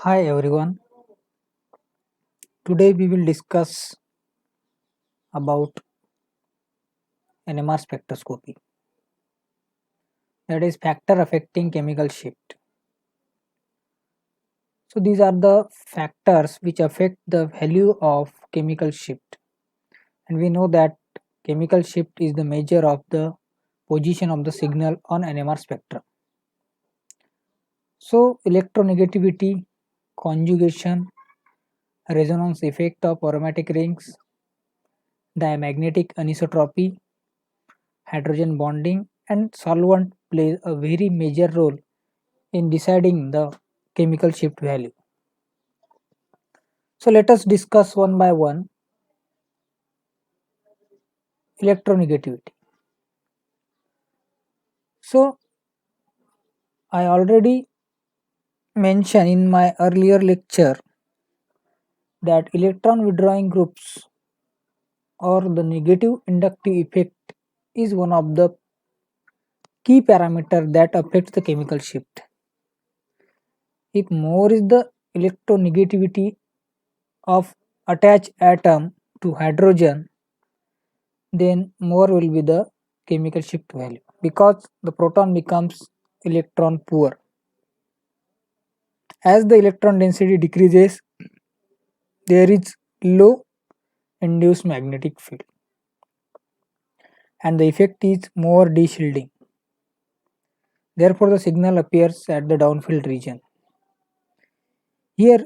Hi everyone. Today we will discuss about NMR spectroscopy, that is factor affecting chemical shift. So these are the factors which affect the value of chemical shift, and we know that chemical shift is the measure of the position of the signal on NMR spectrum. So electronegativity, conjugation, resonance effect of aromatic rings, diamagnetic anisotropy, hydrogen bonding and solvent plays a very major role in deciding the chemical shift value. So let us discuss one by one electronegativity. So I already mentioned in my earlier lecture that electron withdrawing groups or the negative inductive effect is one of the key parameter that affects the chemical shift. If more is the electronegativity of attached atom to hydrogen, then more will be the chemical shift value because the proton becomes electron poor. As the electron density decreases, there is low induced magnetic field and the effect is more de-shielding. Therefore, the signal appears at the downfield region. Here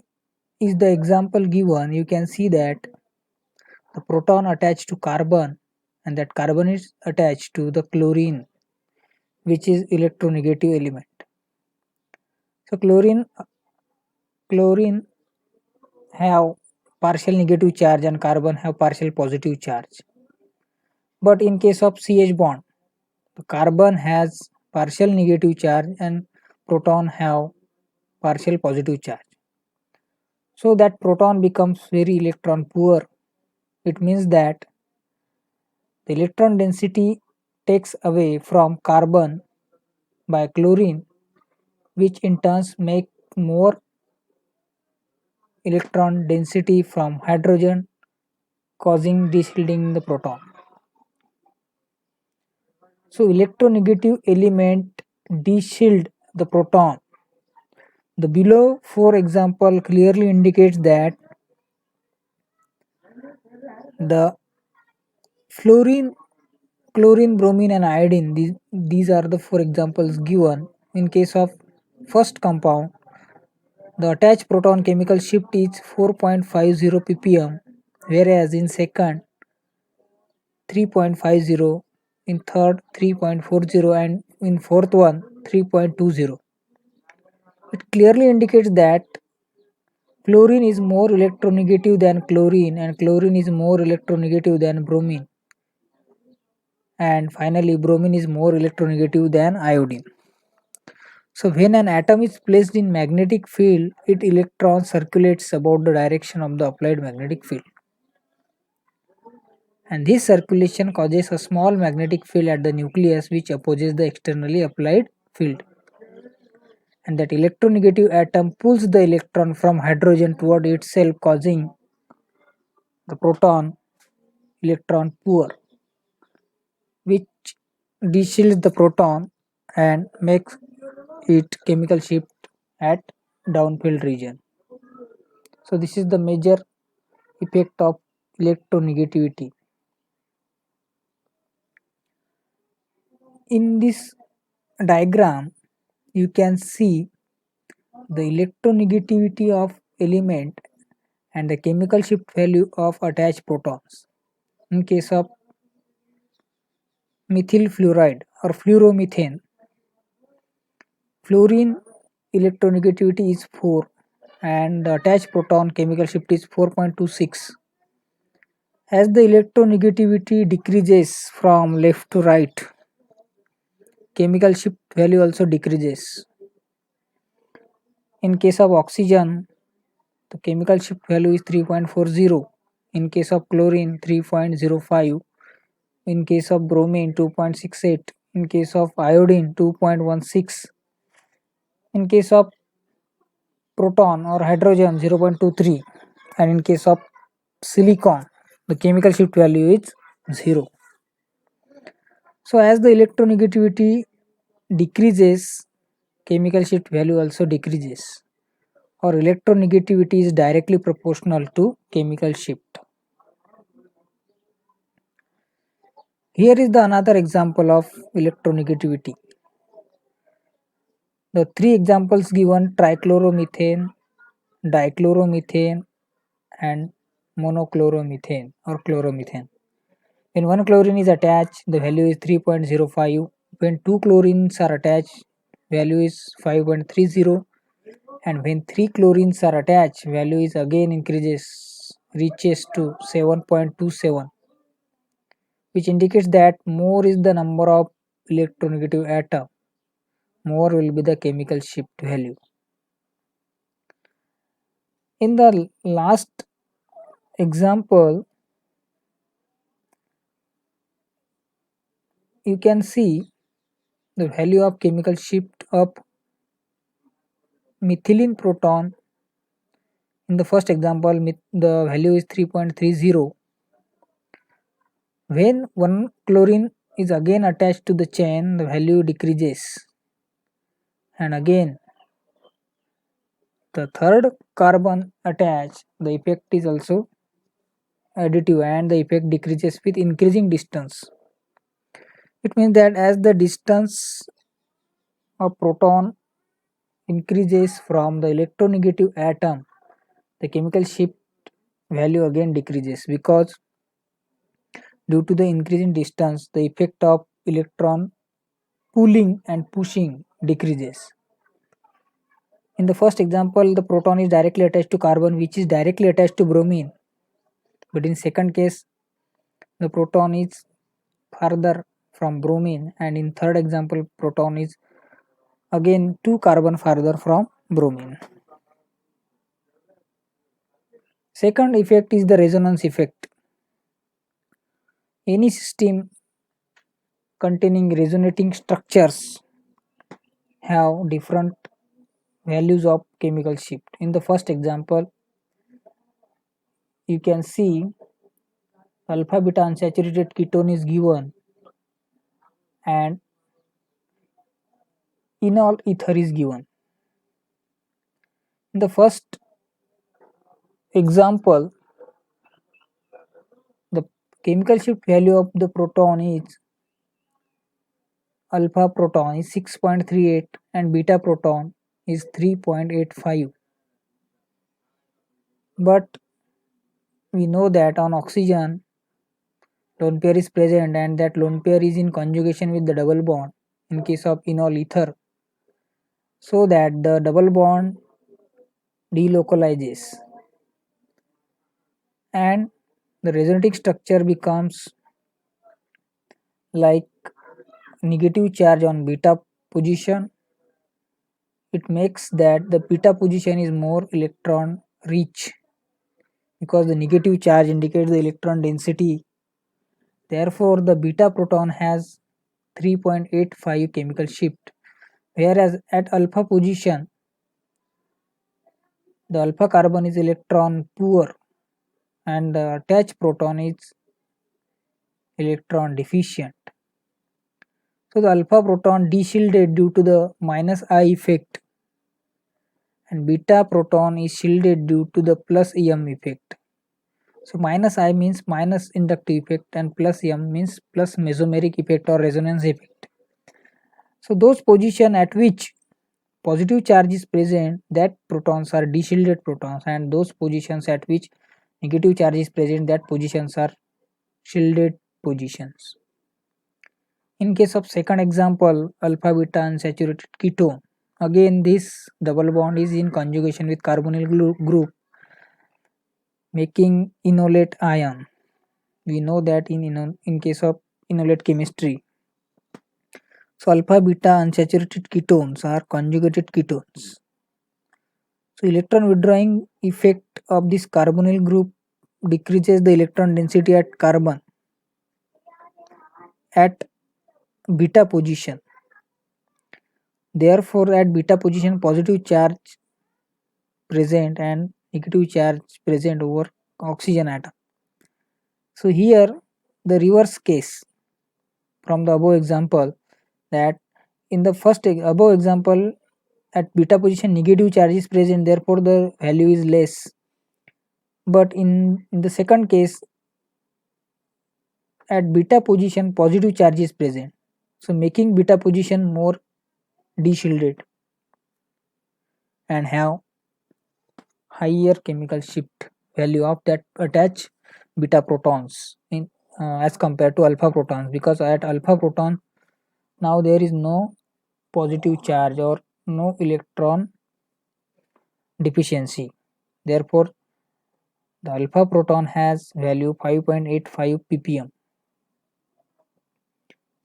is the example given. You can see that the proton attached to carbon and that carbon is attached to the chlorine, which is electronegative element. So chlorine have partial negative charge and carbon have partial positive charge. But in case of CH bond, the carbon has partial negative charge and proton have partial positive charge. So that proton becomes very electron poor. It means that the electron density takes away from carbon by chlorine, which in turn make more electron density from hydrogen, causing de-shielding the proton. So electronegative element de-shield the proton. The below four example clearly indicates that the fluorine, chlorine, bromine and iodine, these are the four examples given. In case of first compound, the attached proton chemical shift is 4.50 ppm, whereas in second 3.50, in third 3.40 and in fourth one 3.20. It clearly indicates that fluorine is more electronegative than chlorine and chlorine is more electronegative than bromine, and finally bromine is more electronegative than iodine. So when an atom is placed in magnetic field, its electron circulates about the direction of the applied magnetic field, and this circulation causes a small magnetic field at the nucleus which opposes the externally applied field, and that electronegative atom pulls the electron from hydrogen toward itself, causing the proton electron poor, which de-shields the proton and makes it chemical shift at downfield region. So this is the major effect of electronegativity. In this diagram, you can see the electronegativity of element and the chemical shift value of attached protons. In case of methyl fluoride or fluoromethane, fluorine electronegativity is 4 and the attached proton chemical shift is 4.26. As the electronegativity decreases from left to right, chemical shift value also decreases. In case of oxygen, the chemical shift value is 3.40. In case of chlorine, 3.05. In case of bromine, 2.68. In case of iodine, 2.16. In case of proton or hydrogen 0.23, and in case of silicon the chemical shift value is 0. So as the electronegativity decreases, chemical shift value also decreases, or electronegativity is directly proportional to chemical shift. Here is the another example of electronegativity. The three examples given: trichloromethane, dichloromethane, and monochloromethane or chloromethane. When one chlorine is attached, the value is 3.05. When two chlorines are attached, value is 5.30. And when three chlorines are attached, value is again reaches to 7.27, which indicates that more is the number of electronegative atom, more will be the chemical shift value. In the last example, you can see the value of chemical shift of methylene proton. In the first example, the value is 3.30. When one chlorine is again attached to the chain, the value decreases. And again, the third carbon attached, the effect is also additive and the effect decreases with increasing distance. It means that as the distance of proton increases from the electronegative atom, the chemical shift value again decreases, because due to the increasing distance, the effect of electron pulling and pushing decreases. In the first example, the proton is directly attached to carbon, which is directly attached to bromine. But in second case, the proton is further from bromine, and in third example, proton is again 2 carbon further from bromine. Second effect is the resonance effect. Any system containing resonating structures have different values of chemical shift. In the first example, you can see alpha beta unsaturated ketone is given and enol ether is given. In the first example, the chemical shift value of the proton is alpha proton is 6.38 and beta proton is 3.85. But we know that on oxygen lone pair is present and that lone pair is in conjugation with the double bond in case of enol ether, so that the double bond delocalizes and the resonating structure becomes like negative charge on beta position. It makes that the beta position is more electron rich, because the negative charge indicates the electron density. Therefore, the beta proton has 3.85 chemical shift, whereas at alpha position, the alpha carbon is electron poor and the attached proton is electron deficient. So the alpha proton deshielded due to the minus I effect, and beta proton is shielded due to the plus EM effect. So minus I means minus inductive effect and plus M means plus mesomeric effect or resonance effect. So those position at which positive charge is present, that protons are deshielded protons, and those positions at which negative charge is present, that positions are shielded positions. In case of second example, alpha beta unsaturated ketone, again this double bond is in conjugation with carbonyl group, making enolate ion. We know that in case of enolate chemistry. So alpha beta unsaturated ketones are conjugated ketones. So electron withdrawing effect of this carbonyl group decreases the electron density at carbon at beta position. Therefore, at beta position, positive charge present and negative charge present over oxygen atom. So here the reverse case from the above example, that in the first above example, at beta position negative charge is present, therefore the value is less. But in the second case, at beta position positive charge is present, so making beta position more de-shielded and have higher chemical shift value of that attached beta protons in as compared to alpha protons, because at alpha proton now there is no positive charge or no electron deficiency, therefore the alpha proton has value 5.85 ppm.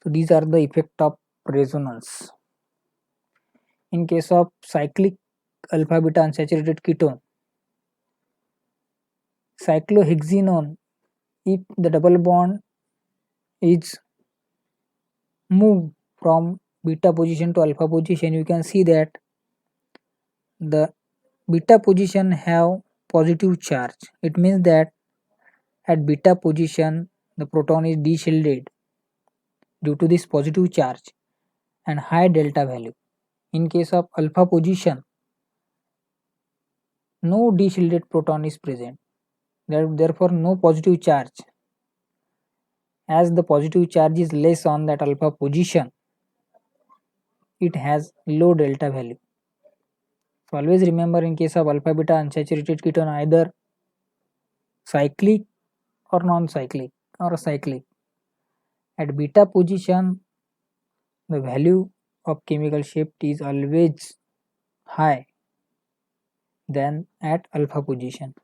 So these are the effect of resonance. In case of cyclic alpha beta unsaturated ketone, cyclohexanone, if the double bond is moved from beta position to alpha position, you can see that the beta position have positive charge. It means that at beta position the proton is de-shielded due to this positive charge and high delta value. In case of alpha position, no de-shielded proton is present, therefore no positive charge. As the positive charge is less on that alpha position, it has low delta value. So always remember, in case of alpha beta unsaturated ketone, either cyclic or non-cyclic or cyclic, at beta position the value of chemical shift is always high than at alpha position.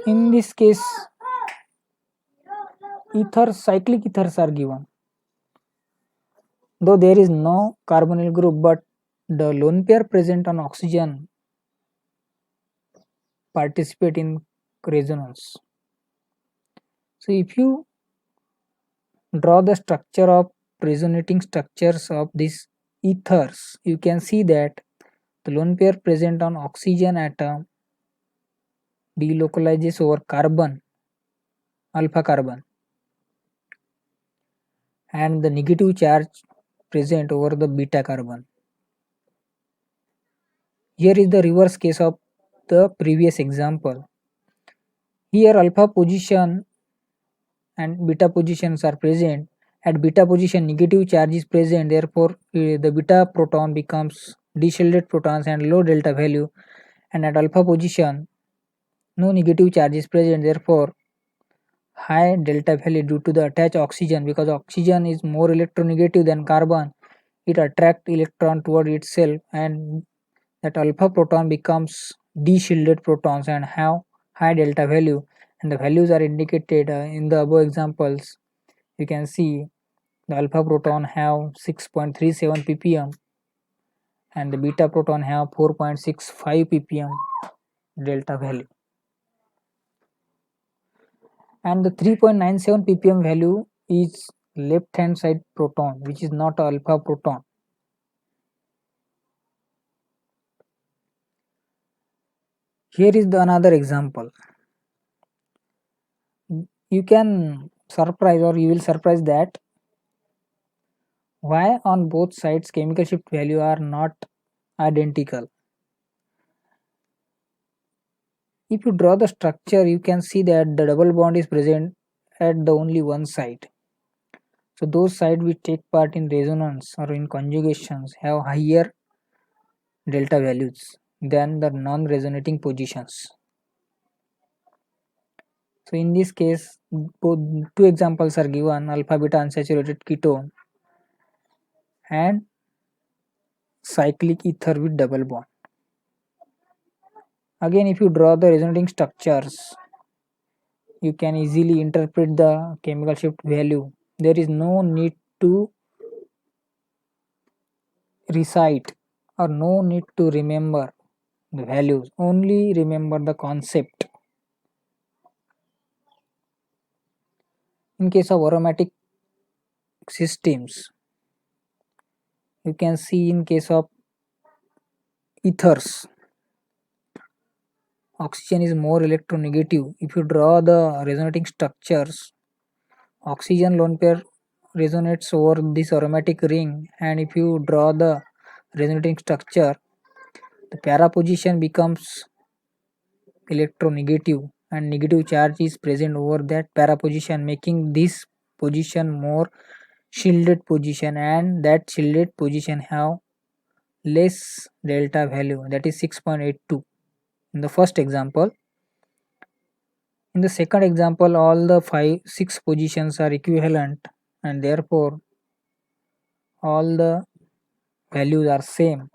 In this case, ethers, cyclic ethers are given, though there is no carbonyl group, but the lone pair present on oxygen participate in resonance. So if you draw the structure of resonating structures of these ethers, you can see that the lone pair present on oxygen atom delocalizes over carbon, alpha carbon, and the negative charge present over the beta carbon. Here is the reverse case of the previous example. Here alpha position and beta positions are present. At beta position negative charge is present, therefore the beta proton becomes de-shielded protons and low delta value, and at alpha position no negative charge is present, therefore high delta value due to the attached oxygen, because oxygen is more electronegative than carbon. It attracts electron toward itself, and that alpha proton becomes de-shielded protons and have high delta value, and the values are indicated in the above examples. You can see the alpha proton have 6.37 ppm and the beta proton have 4.65 ppm delta value, and the 3.97 ppm value is left hand side proton, which is not a alpha proton. Here is the another example. You can surprise, or you will surprise, that why on both sides chemical shift value are not identical. If you draw the structure, you can see that the double bond is present at the only one side. So those sides which take part in resonance or in conjugations have higher delta values than the non-resonating positions. So in this case, both two examples are given: alpha beta unsaturated ketone and cyclic ether with double bond. Again, if you draw the resonating structures, you can easily interpret the chemical shift value. There is no need to recite or no need to remember the values, only remember the concept. In case of aromatic systems, you can see in case of ethers. Oxygen is more electronegative. If you draw the resonating structures, oxygen lone pair resonates over this aromatic ring, and if you draw the resonating structure, the para position becomes electronegative and negative charge is present over that para position, making this position more shielded position, and that shielded position have less delta value, that is 6.82 in the first example. In the second example, all the 6 positions are equivalent, and therefore all the values are same.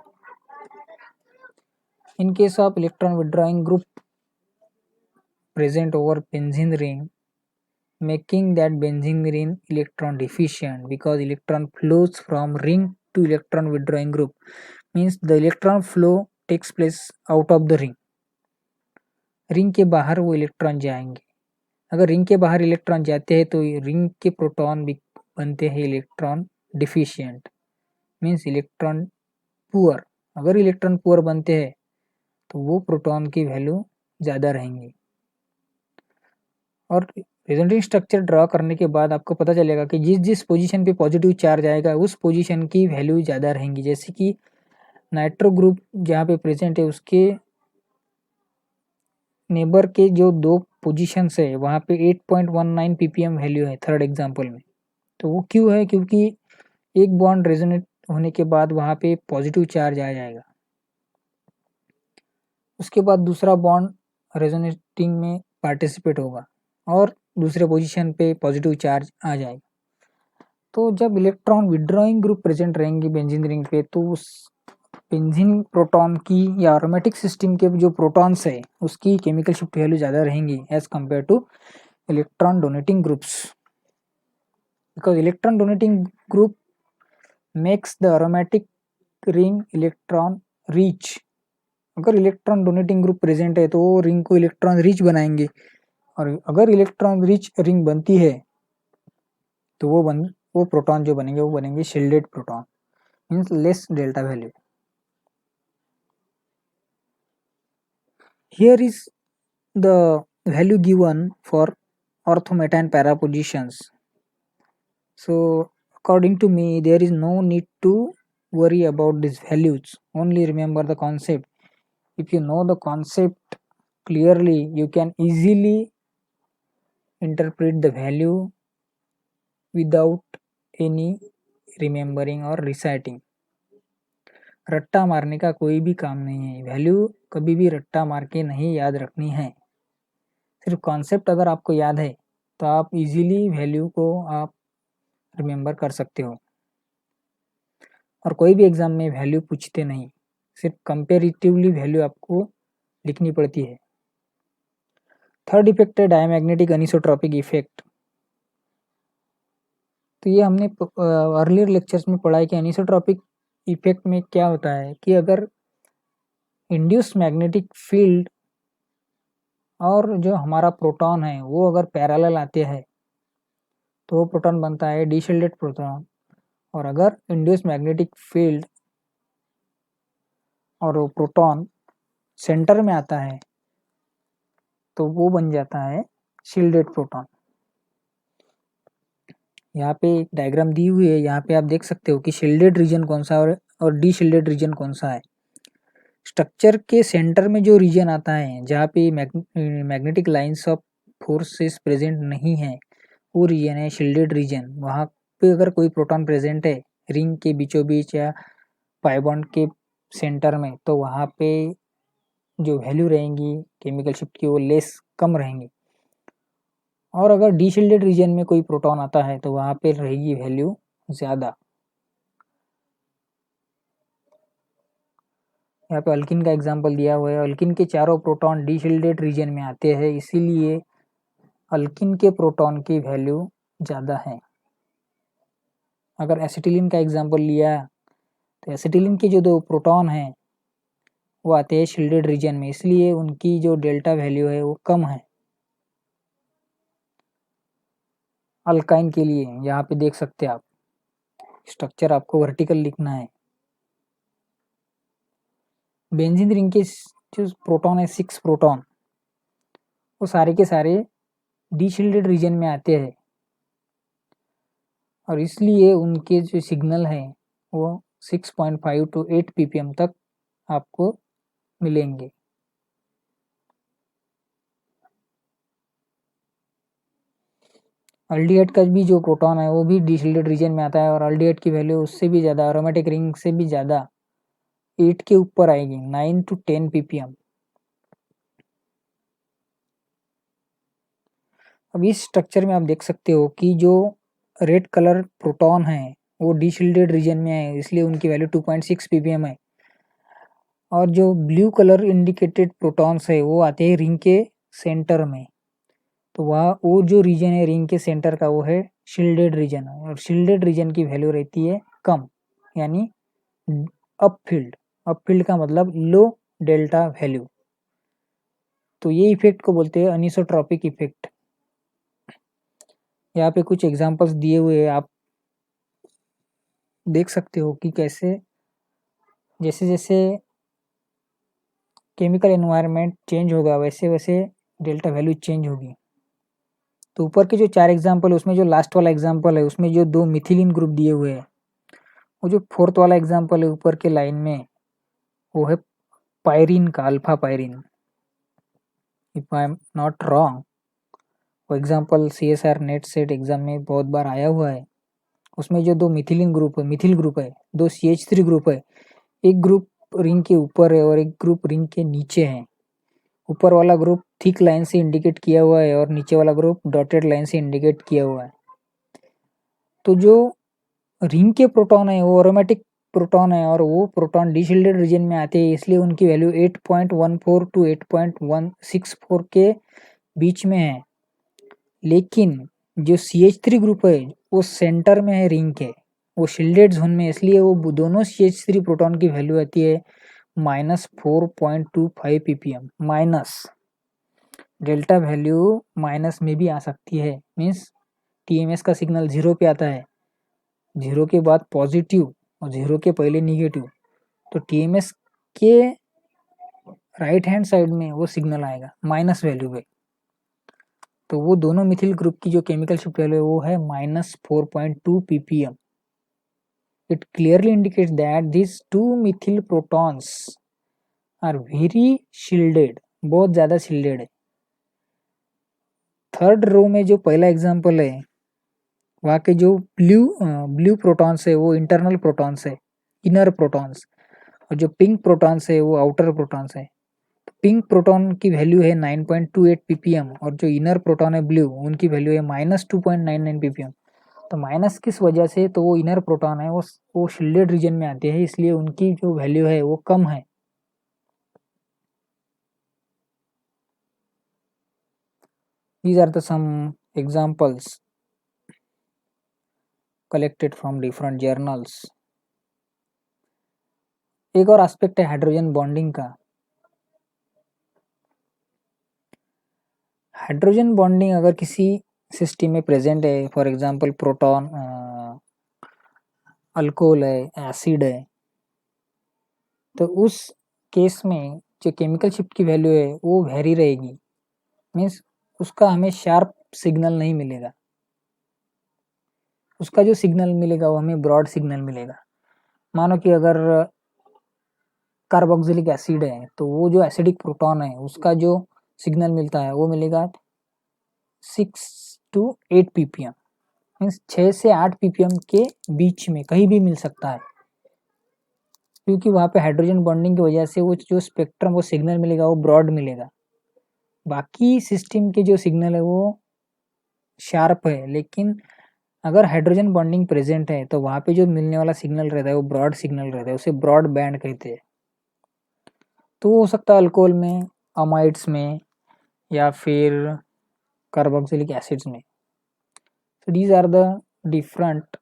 In case of electron withdrawing group present over benzene ring, making that benzene ring electron deficient, because electron flows from ring to electron withdrawing group, means the electron flow takes place out of the ring. Ring के बाहर वो electron जाएंगे। अगर ring के बाहर electron जाते हैं तो रिंग के प्रोटॉन भी बनते हैं electron deficient, means electron poor. अगर इलेक्ट्रॉन पुअर बनते हैं तो वो प्रोटॉन की वैल्यू ज़्यादा रहेंगी। और रेजोनेटिंग स्ट्रक्चर ड्रा करने के बाद आपको पता चलेगा कि जिस जिस पोजीशन पे पॉजिटिव चार्ज आएगा उस पोजीशन की वैल्यू ज़्यादा रहेंगी। जैसे कि नाइट्रो ग्रुप जहाँ पे प्रेजेंट है उसके नेबर के जो 2 पोजीशंस है वहाँ पे 8.19 ppm वैल्यू है थर्ड एग्जांपल में। तो वो क्यों है? क्योंकि एक बॉन्ड रेजोनेट होने के बाद वहाँ पे पॉजिटिव चार्ज आ जाएगा, उसके बाद दूसरा बॉन्ड रेजोनेटिंग में पार्टिसिपेट होगा और दूसरे पोजीशन पे पॉजिटिव चार्ज आ जाएगा। तो जब इलेक्ट्रॉन विड्रॉइंग ग्रुप प्रेजेंट रहेंगे बेंजीन रिंग पे तो उस बेंजीन प्रोटॉन की या एरोमेटिक सिस्टम के जो प्रोटॉन्स है उसकी केमिकल शिफ्ट वैल्यू ज़्यादा रहेंगी as compare to electron donating groups, because electron donating group makes the aromatic ring electron rich. अगर इलेक्ट्रॉन डोनेटिंग ग्रुप प्रेजेंट है तो वो रिंग को इलेक्ट्रॉन रिच बनाएंगे, और अगर इलेक्ट्रॉन रिच रिंग बनती है तो वो प्रोटॉन जो बनेंगे वो बनेंगे shielded proton, means less delta value. Here is the value given for orthometa para positions. So according to me there is no need to worry about these values, only remember the concept. If you know the concept clearly you can easily interpret the value without any remembering or reciting. रट्टा मारने का कोई भी काम नहीं है, value कभी भी रट्टा मार के नहीं याद रखनी है। सिर्फ कॉन्सेप्ट अगर आपको याद है तो आप इजीली वैल्यू को आप रिमेंबर कर सकते हो। और कोई भी एग्जाम में वैल्यू पूछते नहीं, सिर्फ कंपेरेटिवली वैल्यू आपको लिखनी पड़ती है। थर्ड इफेक्ट है डायमैग्नेटिक अनिसोट्रॉपिक इफेक्ट। तो ये हमने अर्लियर लेक्चर्स में पढ़ा है कि अनिसोट्रॉपिक इफेक्ट में क्या होता है कि अगर इंड्यूस मैग्नेटिक फील्ड और जो हमारा प्रोटॉन है वो अगर पैरेलल आते हैं तो वो प्रोटॉन बनता है डीशिल्डेड प्रोटॉन, और अगर इंड्यूस मैग्नेटिक फील्ड और वो प्रोटॉन सेंटर में आता है तो वो बन जाता है शील्डेड प्रोटॉन। यहाँ पे एक डायग्राम दी हुई है, यहाँ पे आप देख सकते हो कि शील्डेड रीजन कौन सा और डीशिल्डेड रीजन कौन सा है। स्ट्रक्चर के सेंटर में जो रीजन आता है जहाँ पे magnetic lines of forces present नहीं है वो रीजन है शील्डेड रीजन। वहाँ पे अगर कोई प्रोटॉन प्रेजेंट है रिंग के बीचों बीच या पाई बॉन्ड के सेंटर में तो वहाँ पे जो वैल्यू रहेंगी केमिकल शिफ्ट की वो लेस कम रहेंगी, और अगर डीशिल्डेड रीजन में कोई प्रोटॉन आता है तो वहाँ पे रहेगी वैल्यू ज़्यादा। यहाँ पे अल्किन का एग्जांपल दिया हुआ है। अल्किन के चारों प्रोटॉन डीशिल्डेड रीजन में आते हैं, इसीलिए अल्किन के प्रोटॉन की वैल्यू ज़्यादा है। अगर एसिटिलीन का एग्जांपल लिया तो एसिटिलीन के जो 2 प्रोटॉन हैं वो आते हैं शील्डेड रीजन में, इसलिए उनकी जो डेल्टा वैल्यू है वो कम है। अल्काइन के लिए यहाँ पे देख सकते हैं आप, स्ट्रक्चर आपको वर्टिकल लिखना है। बेंजीन रिंग के जो प्रोटॉन है 6 प्रोटॉन, वो सारे के सारे डीशिल्डेड रीजन में आते हैं और इसलिए उनके जो सिग्नल है वो 6.5 to 8 ppm तक आपको मिलेंगे। अल्डिहाइड का भी जो प्रोटॉन है वो भी डीशिल्डेड रीजन में आता है और अल्डिहाइड की वैल्यू उससे भी ज़्यादा, एरोमेटिक रिंग से भी ज़्यादा 8 के ऊपर आएगी, 9 to 10 ppm। अब इस स्ट्रक्चर में आप देख सकते हो कि जो रेड कलर प्रोटॉन है वो डीशिल्डेड रीजन में है, इसलिए उनकी वैल्यू 2.6 ppm है। और जो ब्लू कलर इंडिकेटेड प्रोटॉन्स है वो आते हैं रिंग के सेंटर में। तो वह वो जो रीजन है रिंग के सेंटर का वो है शील्डेड रीजन, और शील्डेड रीजन की वैल्यू रहती है कम, यानी अपफील्ड। अपफील्ड का मतलब लो डेल्टा वैल्यू। तो ये इफेक्ट को बोलते हैं अनिसोट्रॉपिक इफेक्ट। यहाँ पे कुछ एग्जांपल्स दिए हुए हैं, आप देख सकते हो कि कैसे जैसे जैसे केमिकल एनवायरनमेंट चेंज होगा वैसे वैसे डेल्टा वैल्यू चेंज होगी। तो ऊपर के जो 4 एग्जांपल है उसमें जो लास्ट वाला एग्जांपल है उसमें जो 2 मिथिलीन ग्रुप दिए हुए हैं, वो जो फोर्थ वाला एग्जांपल है ऊपर के लाइन में वो है पायरीन का, alpha pyrene. If I am not wrong, वो example CSR NET SET exam में बहुत बार आया हुआ है। उसमें जो 2 मिथिलीन ग्रुप है, मिथिल ग्रुप है, 2 CH3 ग्रुप है, एक ग्रुप रिंग के ऊपर है और एक ग्रुप रिंग के नीचे है। ऊपर वाला ग्रुप थिक लाइन से इंडिकेट किया हुआ है और नीचे वाला ग्रुप डॉटेड लाइन से इंडिकेट किया हुआ है। तो जो रिंग के प्रोटॉन है वो एरोमेटिक प्रोटॉन है और वो प्रोटॉन डीशिल्डेड रीजन में आते हैं, इसलिए उनकी वैल्यू 8.14 टू 8.164 के बीच में है। लेकिन जो CH3 ग्रुप है वो सेंटर में है रिंग के, वो शील्डेड जोन में, इसलिए वो दोनों CH3 प्रोटॉन की वैल्यू आती है -4.25 ppm। Minus delta value minus में भी आ सकती है, मीन्स TMS का सिग्नल 0 पे आता है, 0 के बाद पॉजिटिव और 0 के पहले निगेटिव, तो TMS के राइट हैंड साइड में वो सिग्नल आएगा माइनस वैल्यू पे। तो वो दोनों मिथिल ग्रुप की जो केमिकल शिफ्ट वैल्यू है वो है -4.2 ppm। It clearly indicates that these two methyl protons are very shielded, बहुत ज्यादा शील्डेड है। थर्ड रो में जो पहला एग्जांपल है वहाँ के जो ब्लू प्रोटॉन्स है वो इंटरनल प्रोटॉन्स है, इनर प्रोटॉन्स, और जो पिंक प्रोटॉन्स है वो आउटर प्रोटॉन्स है। पिंक प्रोटॉन की वैल्यू है 9.28 ppm और जो इनर प्रोटॉन है ब्लू उनकी वैल्यू है -2.99 ppm। तो माइनस किस वजह से, तो वो इनर प्रोटॉन है वो शील्डेड रीजन में आते हैं, इसलिए उनकी जो वैल्यू है वो कम है। These are the some examples collected from different journals। एक और एस्पेक्ट है हाइड्रोजन बॉन्डिंग का। हाइड्रोजन बॉन्डिंग अगर किसी सिस्टम में प्रेजेंट है, फॉर एग्जांपल प्रोटॉन, अल्कोहल है, एसिड है, तो उस केस में जो केमिकल शिफ्ट की वैल्यू है वो वेरी रहेगी, मीन्स उसका हमें शार्प सिग्नल नहीं मिलेगा। उसका जो सिग्नल मिलेगा वो हमें ब्रॉड सिग्नल मिलेगा। मानो कि अगर कार्बोक्सिलिक एसिड है तो वो जो एसिडिक प्रोटॉन है उसका जो सिग्नल मिलता है वो मिलेगा 6 to 8 ppm, मीन्स 6 से 8 ppm के बीच में कहीं भी मिल सकता है, क्योंकि वहाँ पे हाइड्रोजन बॉन्डिंग की वजह से वो जो स्पेक्ट्रम वो सिग्नल मिलेगा वो ब्रॉड मिलेगा। बाकी सिस्टम के जो सिग्नल है वो शार्प है, लेकिन अगर हाइड्रोजन बॉन्डिंग प्रेजेंट है तो वहाँ पे जो मिलने वाला सिग्नल रहता है वो ब्रॉड सिग्नल रहता है, उसे ब्रॉड बैंड कहते हैं। तो वो हो सकता है अल्कोहल में, अमाइड्स में, या फिर कार्बोक्सिलिक एसिड्स में। So these are the different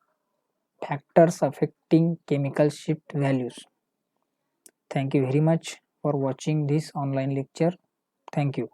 factors affecting chemical shift values। Thank you very much for watching this online lecture। Thank you।